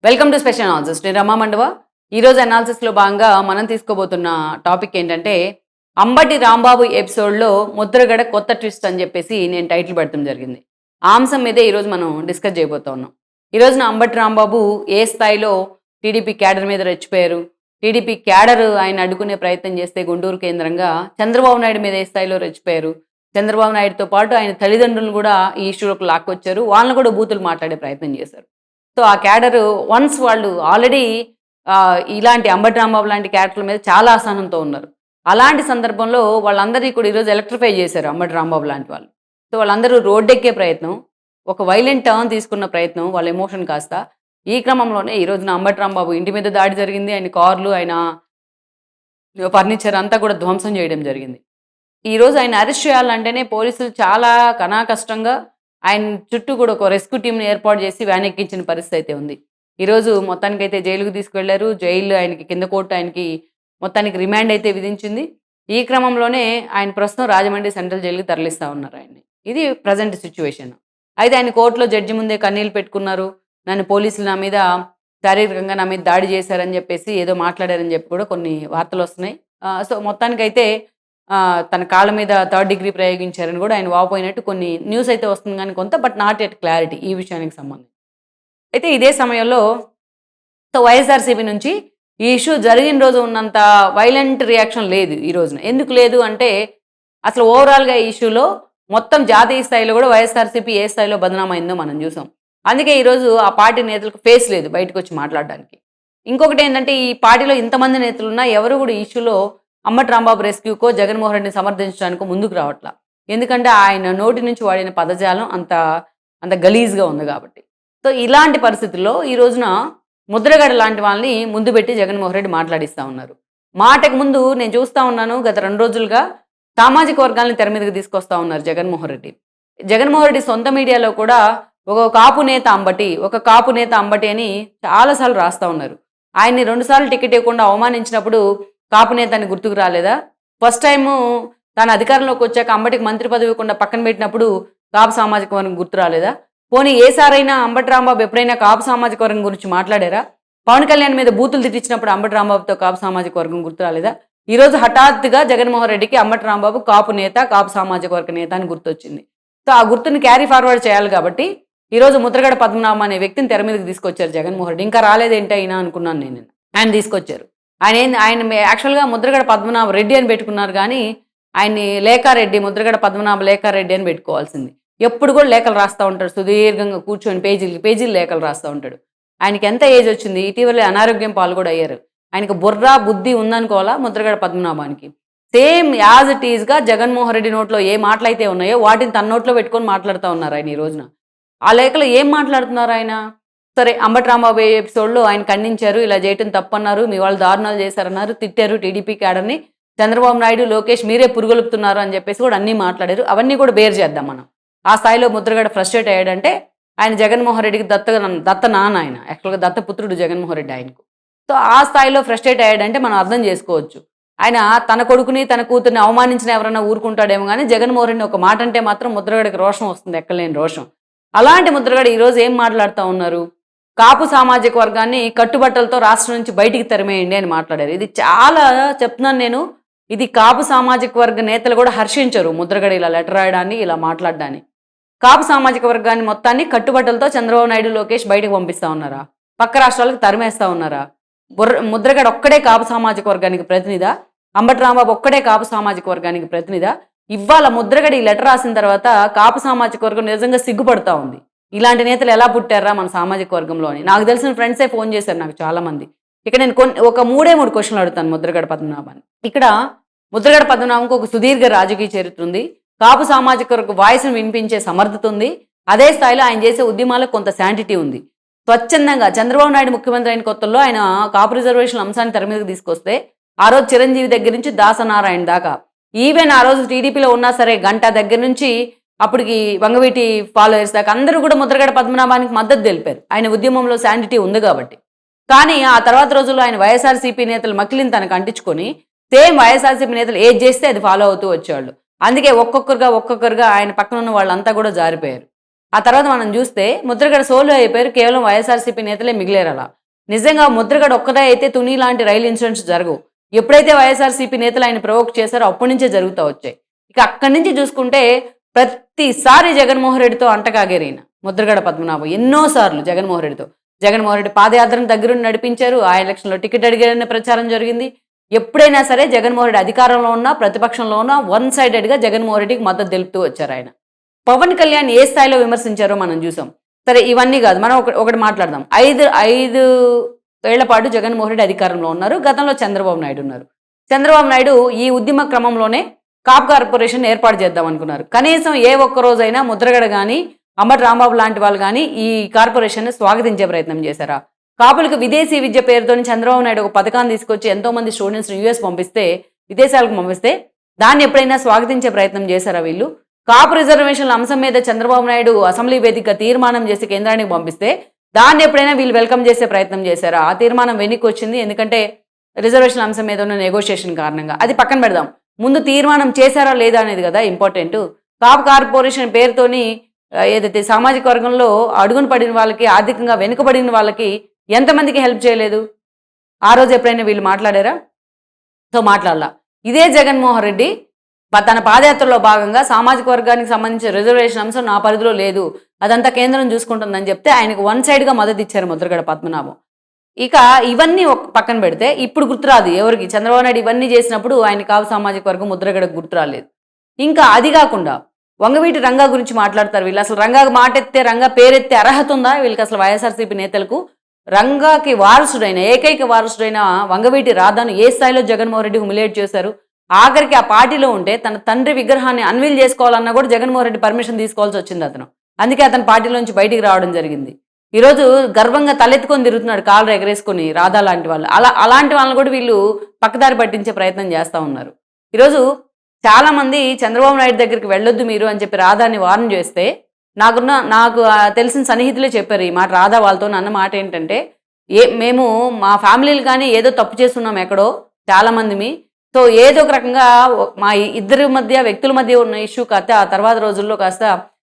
Welcome to special analysis. నేను రమా మండవ. ఈరోజు అనాలిసిస్లో భాగంగా మనం తీసుకోబోతున్న టాపిక్ ఏంటంటే అంబటి రాంబాబు ఎపిసోడ్లో ముద్రగడ కొత్త ట్విస్ట్ అని చెప్పేసి నేను టైటిల్ పెడతాం జరిగింది. ఆ అంశం మీదే ఈరోజు మనం డిస్కస్ చేయబోతా ఉన్నాం. ఈరోజున అంబటి రాంబాబు ఏ స్థాయిలో టీడీపీ క్యాడర్ మీద రెచ్చిపోయారు, టీడీపీ క్యాడర్ ఆయన అడ్డుకునే ప్రయత్నం చేస్తే గుంటూరు కేంద్రంగా చంద్రబాబు నాయుడు మీద ఏ స్థాయిలో రెచ్చిపోయారు, చంద్రబాబు నాయుడుతో పాటు ఆయన తల్లిదండ్రులను కూడా ఈ ఇష్యూలోకి లాక్కొచ్చారు, వాళ్ళని కూడా బూతులు మాట్లాడే ప్రయత్నం చేశారు. సో ఆ క్యాడరు వన్స్ వాళ్ళు ఆల్రెడీ ఇలాంటి అంబటి రాంబాబు లాంటి క్యారెక్టర్ల మీద చాలా అసహనంతో ఉన్నారు. అలాంటి సందర్భంలో వాళ్ళందరినీ కూడా ఈరోజు ఎలక్ట్రిఫై చేశారు అంబటి రాంబాబు లాంటి వాళ్ళు. సో వాళ్ళందరూ రోడ్డెక్కే ప్రయత్నం, ఒక వైలెంట్ టర్న్ తీసుకున్న ప్రయత్నం, వాళ్ళ ఎమోషన్ కాస్త. ఈ క్రమంలోనే ఈ రోజున అంబటి రాంబాబు ఇంటి మీద దాడి జరిగింది. ఆయన కార్లు, ఆయన ఫర్నిచర్ అంతా కూడా ధ్వంసం చేయడం జరిగింది. ఈరోజు ఆయన అరెస్ట్ చేయాలంటేనే పోలీసులు చాలా కష్టంగా ఆయన చుట్టూ కూడా ఒక రెస్క్యూ టీంని ఏర్పాటు చేసి వ్యాన్ ఎక్కించిన పరిస్థితి అయితే ఉంది. ఈరోజు మొత్తానికైతే జైలుకు తీసుకువెళ్లారు. జైలు ఆయనకి కింద కోర్టు ఆయనకి మొత్తానికి రిమాండ్ అయితే విధించింది. ఈ క్రమంలోనే ఆయన ప్రస్తుతం రాజమండ్రి సెంట్రల్ జైలుకి తరలిస్తూ ఉన్నారు ఆయన్ని. ఇది ప్రజెంట్ సిచ్యువేషన్. అయితే ఆయన కోర్టులో జడ్జి ముందే కన్నీళ్ళు పెట్టుకున్నారు. నన్ను పోలీసులు నా మీద శారీరకంగా నా మీద దాడి చేశారని చెప్పేసి ఏదో మాట్లాడారని చెప్పి కూడా కొన్ని వార్తలు వస్తున్నాయి. సో మొత్తానికైతే తన కాళ్ళ మీద థర్డ్ డిగ్రీ ప్రయోగించారని కూడా ఆయన వాపోయినట్టు కొన్ని న్యూస్ అయితే వస్తుంది కానీ కొంత, బట్ నాట్ ఎట్ క్లారిటీ ఈ విషయానికి సంబంధించి. అయితే ఇదే సమయంలో వైఎస్ఆర్సీపీ నుంచి ఈ ఇష్యూ జరిగిన రోజు ఉన్నంత వైలెంట్ రియాక్షన్ లేదు ఈ రోజున. ఎందుకు లేదు అంటే అసలు ఓవరాల్గా ఈ ఇష్యూలో మొత్తం జాతీయ స్థాయిలో కూడా వైఎస్ఆర్సీపీ ఏ స్థాయిలో బదనామైందో మనం చూసాం. అందుకే ఈరోజు ఆ పార్టీ నేతలకు ఫేస్ లేదు బయటకు వచ్చి మాట్లాడడానికి. ఇంకొకటి ఏంటంటే ఈ పార్టీలో ఇంతమంది నేతలున్నా ఎవరు కూడా ఈ ఇష్యూలో అంబటి రాంబాబు రెస్క్యూకో జగన్మోహన్ రెడ్డిని సమర్థించడానికో ముందుకు రావట్లా. ఎందుకంటే ఆయన నోటి నుంచి వాడిన పదజాలం అంత అంత గలీజ్గా ఉంది కాబట్టి. సో ఇలాంటి పరిస్థితుల్లో ఈ రోజున ముద్రగడ లాంటి వాళ్ళని ముందు పెట్టి జగన్మోహన్ రెడ్డి మాట్లాడిస్తూ ఉన్నారు. మాటకు ముందు నేను చూస్తూ ఉన్నాను, గత 2 రోజులుగా సామాజిక వర్గాలను తెర మీదకి తీసుకొస్తా ఉన్నారు జగన్మోహన్ రెడ్డి. జగన్మోహన్ రెడ్డి సొంత మీడియాలో కూడా ఒక కాపు నేత అంబటి అని చాలాసార్లు రాస్తూ ఉన్నారు. ఆయన్ని 2 సార్లు టికెట్ ఇవ్వకుండా అవమానించినప్పుడు కాపు నేతని గుర్తుకు రాలేదా? ఫస్ట్ టైము తాను అధికారంలోకి వచ్చాక అంబటికి మంత్రి పదవి ఇవ్వకుండా పక్కన పెట్టినప్పుడు కాపు సామాజిక వర్గం గుర్తు రాలేదా? పోనీ ఏసారైనా అంబటి రాంబాబు ఎప్పుడైనా కాపు సామాజిక వర్గం గురించి మాట్లాడారా? పవన్ కళ్యాణ్ మీద బూతులు తిట్టించినప్పుడు అంబటి రాంబాబుతో కాపు సామాజిక వర్గం గుర్తు రాలేదా? ఈరోజు హఠాత్తుగా జగన్మోహన్ రెడ్డికి అంబటి రాంబాబు కాపు నేత, కాపు సామాజిక వర్గ నేత అని గుర్తొచ్చింది. సో ఆ గుర్తుని క్యారీ ఫార్వర్డ్ చేయాలి కాబట్టి ఈరోజు ముద్రగడ పద్మనాభం అనే వ్యక్తిని తెర మీదకి తీసుకొచ్చారు జగన్మోహన్ రెడ్డి. ఇంకా రాలేదేంటి అయినా అనుకున్నాను నేను. ఆయన తీసుకొచ్చారు. ఆయన యాక్చువల్గా ముద్రగడ పద్మనాభ రెడ్డి అని పెట్టుకున్నారు కానీ ఆయన్ని లేఖారెడ్డి, ముద్రగడ పద్మనాభ లేఖారెడ్డి అని పెట్టుకోవాల్సింది. ఎప్పుడు కూడా లేఖలు రాస్తూ ఉంటాడు, సుదీర్ఘంగా కూర్చొని పేజీలు లేఖలు రాస్తూ ఉంటాడు. ఆయనకి ఎంత ఏజ్ వచ్చింది, ఇటీవలే అనారోగ్యం పాలు కూడా అయ్యారు. ఆయనకు బుర్ర బుద్ధి ఉందనుకోవాలా ముద్రగడ పద్మనాభానికి. సేమ్ యాజ్ ఇట్ ఈజ్గా జగన్మోహన్ రెడ్డి నోట్లో ఏ మాటలైతే ఉన్నాయో వాటిని తన నోట్లో పెట్టుకొని మాట్లాడుతూ ఉన్నారు ఆయన ఈ రోజున. ఆ లేఖలో ఏం మాట్లాడుతున్నారు ఆయన? సరే, అంబటి రాంబాబు ఎపిసోడ్లో ఆయన ఖండించారు, ఇలా చేయటం తప్పన్నారు, మీ వాళ్ళు దారుణాలు చేశారన్నారు, తిట్టారు టీడీపీ క్యాడర్ని, చంద్రబాబు నాయుడు, లోకేష్ మీరే పురుగొలుపుతున్నారు అని చెప్పేసి కూడా అన్నీ మాట్లాడారు. అవన్నీ కూడా బేర్ చేద్దాం మనం. ఆ స్థాయిలో ముద్రగడ ఫ్రస్ట్రేట్ అయ్యాడంటే ఆయన జగన్మోహన్ రెడ్డికి దత్త నాన్న, ఆయన యాక్చువల్గా దత్తపుత్రుడు జగన్మోహన్ రెడ్డి ఆయనకు. సో ఆ స్థాయిలో ఫ్రస్ట్రేట్ అయ్యాడంటే మనం అర్థం చేసుకోవచ్చు. ఆయన తన కొడుకుని తన కూతుర్ని అవమానించిన ఎవరైనా ఊరుకుంటాడేమో కానీ జగన్మోహన్ రెడ్డి ఒక మాట అంటే మాత్రం ముద్రగడకి రోషం వస్తుంది, ఎక్కలేని రోషం. అలాంటి ముద్రగడ ఈరోజు ఏం మాట్లాడుతూ ఉన్నారు? కాపు సామాజిక వర్గాన్ని కట్టుబట్టలతో రాష్ట్రం నుంచి బయటికి తరిమేయండి అని మాట్లాడారు. ఇది చాలా చెప్తున్నాను నేను, ఇది కాపు సామాజిక వర్గ నేతలు కూడా హర్షించరు ముద్రగడ ఇలా లెటర్ రాయడాన్ని, ఇలా మాట్లాడడాన్ని. కాపు సామాజిక వర్గాన్ని మొత్తాన్ని కట్టుబట్టలతో చంద్రబాబు నాయుడు, లోకేష్ బయటకు పంపిస్తూ ఉన్నారా? పక్క రాష్ట్రాలకు తరిమేస్తూ ఉన్నారా? ముద్రగడ ఒక్కడే కాపు సామాజిక వర్గానికి ప్రతినిధా? అంబటి రాంబాబు ఒక్కడే కాపు సామాజిక వర్గానికి ప్రతినిధా? ఇవాళ ముద్రగడ ఈ లెటర్ రాసిన తర్వాత కాపు సామాజిక వర్గం నిజంగా సిగ్గుపడతా ఉంది. ఇలాంటి నేతలు ఎలా పుట్టారా మన సామాజిక వర్గంలో అని. నాకు తెలిసిన ఫ్రెండ్సే ఫోన్ చేశారు నాకు చాలామంది. ఇక్కడ నేను ఒక 3 క్వశ్చన్లు అడుగుతాను ముద్రగడ పద్మనాభాన్ని. ఇక్కడ ముద్రగడ పద్మనాభంకు ఒక సుదీర్ఘ రాజకీయ చరిత్ర ఉంది, కాపు సామాజిక వర్గ వాయిస్ను వినిపించే సమర్థత ఉంది, అదే స్థాయిలో ఆయన చేసే ఉద్యమాలకు కొంత శాంటిటీ ఉంది. స్వచ్ఛందంగా చంద్రబాబు నాయుడు ముఖ్యమంత్రి అయిన కొత్తల్లో ఆయన కాపు రిజర్వేషన్ అంశాన్ని తెర మీదకి తీసుకొస్తే ఆ రోజు చిరంజీవి దగ్గర నుంచి దాసనారాయణ దాకా, ఈవెన్ ఆ రోజు టీడీపీలో ఉన్నా సరే గంట దగ్గర నుంచి అప్పటికి వంగవీటి ఫాలోయర్స్ దాకా అందరూ కూడా ముద్రగడ పద్మనాభానికి మద్దతు తెలిపారు. ఆయన ఉద్యమంలో శాంటిటీ ఉంది కాబట్టి. కానీ ఆ తర్వాత రోజుల్లో ఆయన వైఎస్ఆర్సీపీ నేతలు మకిలిని తనకు అంటించుకొని సేమ్ వైఎస్ఆర్సీపీ నేతలు ఏది చేస్తే అది ఫాలో అవుతూ వచ్చేవాళ్ళు. అందుకే ఒక్కొక్కరుగా ఆయన పక్కన ఉన్న వాళ్ళంతా కూడా జారిపోయారు. ఆ తర్వాత మనం చూస్తే ముద్రగడ సోలో అయిపోయారు, కేవలం వైఎస్ఆర్సీపీ నేతలే మిగిలేరు అలా. నిజంగా ముద్రగడ ఒక్కటే అయితే తుని లాంటి రైలు ఇన్సిడెంట్స్ జరగవు. ఎప్పుడైతే వైఎస్ఆర్సీపీ నేతలు ఆయన ప్రవోక్ చేశారో అప్పటి నుంచే జరుగుతూ వచ్చాయి. ఇక అక్కడి నుంచి చూసుకుంటే ప్రతిసారి జగన్మోహన్ రెడ్డితో అంటకాగారు ఈయన ముద్రగడ పద్మనాభం. ఎన్నోసార్లు జగన్మోహన్ రెడ్డితో. జగన్మోహన్ రెడ్డి పాదయాత్రను దగ్గరుండి నడిపించారు. ఆ ఎలక్షన్లో టికెట్ అడిగారనే ప్రచారం జరిగింది. ఎప్పుడైనా సరే జగన్మోహన్ రెడ్డి అధికారంలో ఉన్నా ప్రతిపక్షంలో ఉన్నా వన్ సైడెడ్గా జగన్మోహన్ రెడ్డికి మద్దతు తెలుపుతూ వచ్చారు ఆయన. పవన్ కళ్యాణ్ ఏ స్థాయిలో విమర్శించారో మనం చూసాం. సరే ఇవన్నీ కాదు, మనం ఒకటి మాట్లాడదాం. ఐదు ఏళ్ల పాటు జగన్మోహన్ రెడ్డి అధికారంలో ఉన్నారు. గతంలో చంద్రబాబు నాయుడు ఉన్నారు. చంద్రబాబు నాయుడు ఈ ఉద్యమ క్రమంలోనే కాప్ కార్పొరేషన్ ఏర్పాటు చేద్దాం అనుకున్నారు. కనీసం ఏ ఒక్క రోజైనా ముద్రగడ కానీ అంబటి రాంబాబు లాంటి వాళ్ళు కానీ ఈ కార్పొరేషన్ స్వాగతించే ప్రయత్నం చేశారా? కాపులకు విదేశీ విద్య పేరుతో చంద్రబాబు నాయుడు ఒక పథకాన్ని తీసుకొచ్చి ఎంతో మంది స్టూడెంట్స్ యూఎస్ పంపిస్తే, విదేశాలకు పంపిస్తే దాన్ని ఎప్పుడైనా స్వాగతించే ప్రయత్నం చేశారా వీళ్ళు? కాపు రిజర్వేషన్ల అంశం మీద చంద్రబాబు నాయుడు అసెంబ్లీ వేదిక తీర్మానం చేసి కేంద్రానికి పంపిస్తే దాన్ని ఎప్పుడైనా వీళ్ళు వెల్కమ్ చేసే ప్రయత్నం చేశారా? ఆ తీర్మానం వెనక్కి వచ్చింది, ఎందుకంటే రిజర్వేషన్ అంశం మీద ఉన్న నెగోషియేషన్ కారణంగా. అది పక్కన పెడదాం, ముందు తీర్మానం చేశారా లేదా అనేది కదా ఇంపార్టెంట్. కాపు కార్పొరేషన్ పేరుతోని ఏదైతే సామాజిక వర్గంలో అడుగున పడిన వాళ్ళకి, ఆర్థికంగా వెనుకబడిన వాళ్ళకి ఎంతమందికి హెల్ప్ చేయలేదు? ఆ రోజు ఎప్పుడైనా వీళ్ళు మాట్లాడారా? సో మాట్లాడాల. ఇదే జగన్మోహన్ రెడ్డి తన పాదయాత్రలో భాగంగా సామాజిక వర్గానికి సంబంధించిన రిజర్వేషన్ అంశం నా పరిధిలో లేదు, అదంతా కేంద్రం చూసుకుంటుందని చెప్తే ఆయనకు వన్ సైడ్గా మద్దతు ఇచ్చారు ముద్రగడ పద్మనాభం. ఇక ఇవన్నీ ఒక పక్కన పెడితే ఇప్పుడు గుర్తురాదు ఎవరికి, చంద్రబాబు నాయుడు ఇవన్నీ చేసినప్పుడు ఆయన కాపు సామాజిక వర్గం ముద్రగడకు గుర్తురాలేదు. ఇంకా అది కాకుండా వంగవీటి రంగా గురించి మాట్లాడతారు వీళ్ళు. అసలు రంగా మాటెత్తే, రంగా పేరెత్తే అర్హత ఉందా వీళ్ళకి అసలు? వైఎస్ఆర్సీపీ నేతలకు రంగాకి వారసుడైన ఏకైక వారసుడైన వంగవీటి రాధాను ఏ స్థాయిలో జగన్మోహన్ రెడ్డి హ్యూమిలేట్ చేశారు? ఆఖరికి ఆ పార్టీలో ఉంటే తన తండ్రి విగ్రహాన్ని అన్వీల్ చేసుకోవాలన్నా కూడా జగన్మోహన్ రెడ్డి పర్మిషన్ తీసుకోవాల్సి వచ్చింది అతను. అందుకే అతను పార్టీలోంచి బయటికి రావడం జరిగింది. ఈరోజు గర్వంగా తలెత్తుకొని తిరుగుతున్నాడు కాళ్ళు ఎగరేసుకొని రాధా లాంటి వాళ్ళు. అలాంటి వాళ్ళని కూడా వీళ్ళు పక్కదారి పట్టించే ప్రయత్నం చేస్తూ ఉన్నారు. ఈరోజు చాలామంది చంద్రబాబు నాయుడు దగ్గరికి వెళ్ళొద్దు మీరు అని చెప్పి రాధాని వార్న్ చేస్తే నాకు తెలిసిన సన్నిహితులే చెప్పారు ఈ మాట. రాధా వాళ్ళతో అన్న మాట ఏంటంటే, మేము మా ఫ్యామిలీలు కానీ ఏదో తప్పు చేస్తున్నాం ఎక్కడో చాలామంది, సో ఏదో ఒక రకంగా మా ఇద్దరి మధ్య వ్యక్తుల మధ్య ఉన్న ఇష్యూ కాస్త ఆ తర్వాత రోజుల్లో కాస్త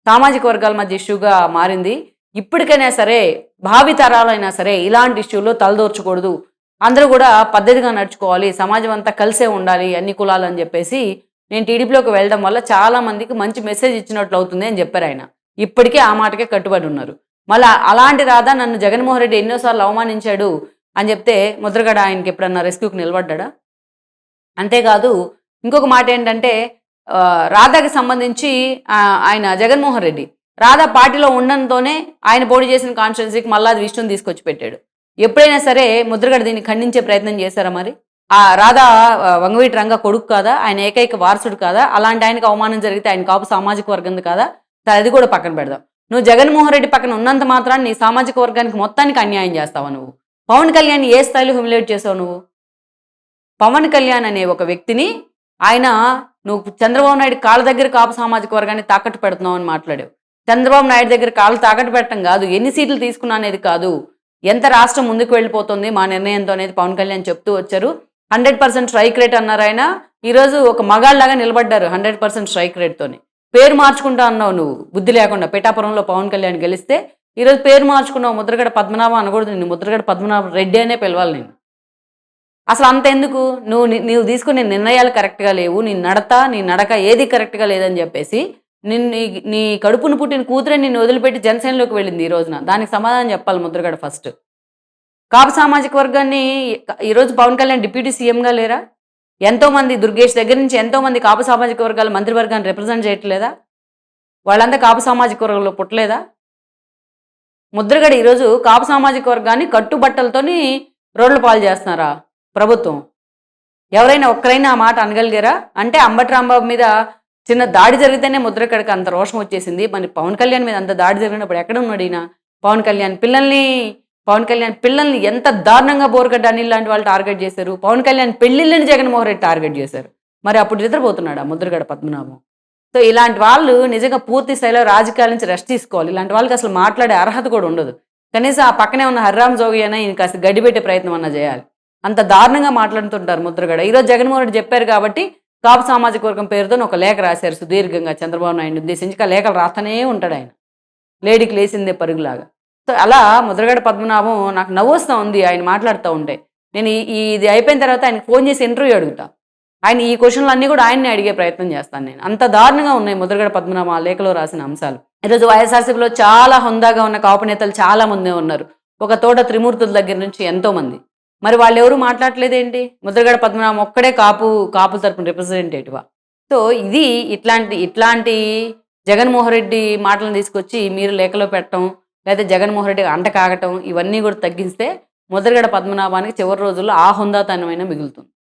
సామాజిక వర్గాల మధ్య ఇష్యూగా మారింది. ఇప్పటికైనా సరే భావి తరాలైనా సరే ఇలాంటి ఇష్యూలో తలదూర్చకూడదు, అందరూ కూడా పద్ధతిగా నడుచుకోవాలి, సమాజం అంతా కలిసే ఉండాలి అన్ని కులాలు అని చెప్పేసి నేను టీడీపీలోకి వెళ్ళడం వల్ల చాలా మందికి మంచి మెసేజ్ ఇచ్చినట్లు అవుతుంది అని చెప్పారు ఆయన. ఇప్పటికే ఆ మాటకే కట్టుబడి ఉన్నారు. మళ్ళీ అలాంటి రాధా నన్ను జగన్మోహన్ రెడ్డి ఎన్నోసార్లు అవమానించాడు అని చెప్తే ముద్రగడ ఆయనకి ఎప్పుడన్నా రెస్క్యూకి నిలబడ్డా? అంతేకాదు ఇంకొక మాట ఏంటంటే, రాధాకి సంబంధించి ఆయన జగన్మోహన్ రెడ్డి రాధా పార్టీలో ఉండడంతోనే ఆయన పోటీ చేసిన కాన్స్టిట్యున్సీకి మళ్ళీ అది విష్ణుని తీసుకొచ్చి పెట్టాడు. ఎప్పుడైనా సరే ముద్రగడ దీన్ని ఖండించే ప్రయత్నం చేశారా? మరి ఆ రాధా వంగవీటి రంగ కొడుకు కాదా? ఆయన ఏకైక వారసుడు కాదా? అలాంటి ఆయనకు అవమానం జరిగితే ఆయన కాపు సామాజిక వర్గం కాదా? అది కూడా పక్కన పెడదాం. నువ్వు జగన్మోహన్ రెడ్డి పక్కన ఉన్నంత మాత్రాన్ని నీ సామాజిక వర్గానికి మొత్తానికి అన్యాయం చేస్తావా నువ్వు? పవన్ కళ్యాణ్ ఏ స్థాయిలో హ్యూమిలేట్ చేసావు నువ్వు? పవన్ కళ్యాణ్ అనే ఒక వ్యక్తిని నువ్వు చంద్రబాబు నాయుడు కాళ్ళ దగ్గర కాపు సామాజిక వర్గాన్ని తాకట్టు పెడుతున్నావు అని మాట్లాడావు. చంద్రబాబు నాయుడు దగ్గర కాళ్ళు తాకట్టు పెట్టడం కాదు, ఎన్ని సీట్లు తీసుకున్నా అనేది కాదు, ఎంత రాష్ట్రం ముందుకు వెళ్ళిపోతుంది మా నిర్ణయంతో అనేది పవన్ కళ్యాణ్ చెప్తూ వచ్చారు. 100% స్ట్రైక్ రేట్ అన్నారు ఆయన. ఈరోజు ఒక మగాళ్ళలాగా నిలబడ్డారు 100% స్ట్రైక్ రేట్తోని. పేరు మార్చుకుంటా అన్నావు నువ్వు బుద్ధి లేకుండా. పిఠాపురంలో పవన్ కళ్యాణ్ గెలిస్తే ఈరోజు పేరు మార్చుకున్నావు, ముద్రగడ పద్మనాభం అనకూడదు, నిన్ను ముద్రగడ పద్మనాభ రెడ్డి అనే పిలవాలి నేను. అసలు అంత ఎందుకు? నువ్వు తీసుకునే నిర్ణయాలు కరెక్ట్గా లేవు, నీ నడక ఏది కరెక్ట్గా లేదని చెప్పేసి నీ కడుపును పుట్టిన కూతురే నిన్ను వదిలిపెట్టి జనసేనలోకి వెళ్ళింది ఈ రోజున. దానికి సమాధానం చెప్పాలి ముద్రగడ ఫస్ట్. కాపు సామాజిక వర్గాన్ని ఈరోజు పవన్ కళ్యాణ్ డిప్యూటీ సీఎంగా లేరా? ఎంతోమంది దుర్గేష్ దగ్గర నుంచి ఎంతోమంది కాపు సామాజిక వర్గాల మంత్రివర్గాన్ని రిప్రజెంట్ చేయట్లేదా? వాళ్ళంతా కాపు సామాజిక వర్గంలో పుట్టలేదా? ముద్రగడ ఈరోజు కాపు సామాజిక వర్గాన్ని కట్టుబట్టలతోని రోడ్ల పాలు చేస్తున్నారా ప్రభుత్వం? ఎవరైనా ఒక్కరైనా ఆ మాట అనగలిగారా? అంటే అంబటి రాంబాబు మీద చిన్న దాడి జరిగితేనే ముద్రగడకి అంత రోషం వచ్చేసింది. మరి పవన్ కళ్యాణ్ మీద అంత దాడి జరిగినప్పుడు ఎక్కడ ఉన్నాడు ఈయన? పవన్ కళ్యాణ్ పిల్లల్ని ఎంత దారుణంగా బోర్గడ్డ అనిల్ లాంటి వాళ్ళు టార్గెట్ చేశారు. పవన్ కళ్యాణ్ పెళ్లిళ్ళని జగన్మోహన్ రెడ్డి టార్గెట్ చేశారు. మరి అప్పుడు నిద్రపోతున్నాడా ముద్రగడ పద్మనాభం? సో ఇలాంటి వాళ్ళు నిజంగా పూర్తి స్థాయిలో రాజకీయాల నుంచి రెస్ట్ తీసుకోవాలి. ఇలాంటి వాళ్ళకి అసలు మాట్లాడే అర్హత కూడా ఉండదు. కనీసం ఆ పక్కనే ఉన్న హర్రామ్ జోగి అయినా ఈయన కాస్త గడ్డిపెట్టే ప్రయత్నం అన్నా చేయాలి. అంత దారుణంగా మాట్లాడుతుంటారు ముద్రగడ. ఈరోజు జగన్మోహన్ రెడ్డి చెప్పారు కాబట్టి కాపు సామాజిక వర్గం పేరుతో ఒక లేఖ రాశారు సుదీర్ఘంగా చంద్రబాబు నాయుడు ఉద్దేశించి. ఆ లేఖలు రాస్తూనే ఉంటాడు ఆయన. లేడికి లేసిందే పరుగులాగా. సో అలా ముద్రగడ పద్మనాభం నాకు నవ్వొస్తా ఉంది ఆయన మాట్లాడుతూ ఉంటే. నేను ఇది అయిపోయిన తర్వాత ఆయనకి ఫోన్ చేసి ఇంటర్వ్యూ అడుగుతా. ఆయన ఈ క్వెషన్‌లన్నీ కూడా ఆయన్నే అడిగే ప్రయత్నం చేస్తాను నేను. అంత దారుణంగా ఉన్నాయి ముద్రగడ పద్మనాభం ఆ లేఖలో రాసిన అంశాలు. ఈరోజు వైఎస్ఆర్‌సీపీలో చాలా హుందాగా ఉన్న కాపు నేతలు చాలా మందే ఉన్నారు. ఒక తోట త్రిమూర్తుల దగ్గర నుంచి ఎంతోమంది. మరి వాళ్ళెవరు మాట్లాడట్లేదేంటి? ముద్రగడ పద్మనాభం ఒక్కడే కాపు తరపున రిప్రజెంటేటివా? సో ఇది ఇట్లాంటి జగన్మోహన్ రెడ్డి మాటలను తీసుకొచ్చి మీరు లేఖలో పెట్టడం, లేతే జగన్మోహన్ రెడ్డికి అంట కాగటం ఇవన్నీ కూడా తగ్గిస్తే ముద్రగడ పద్మనాభానికి చివరి రోజుల్లో ఆ హుందాతనమైనా మిగులుతుంది.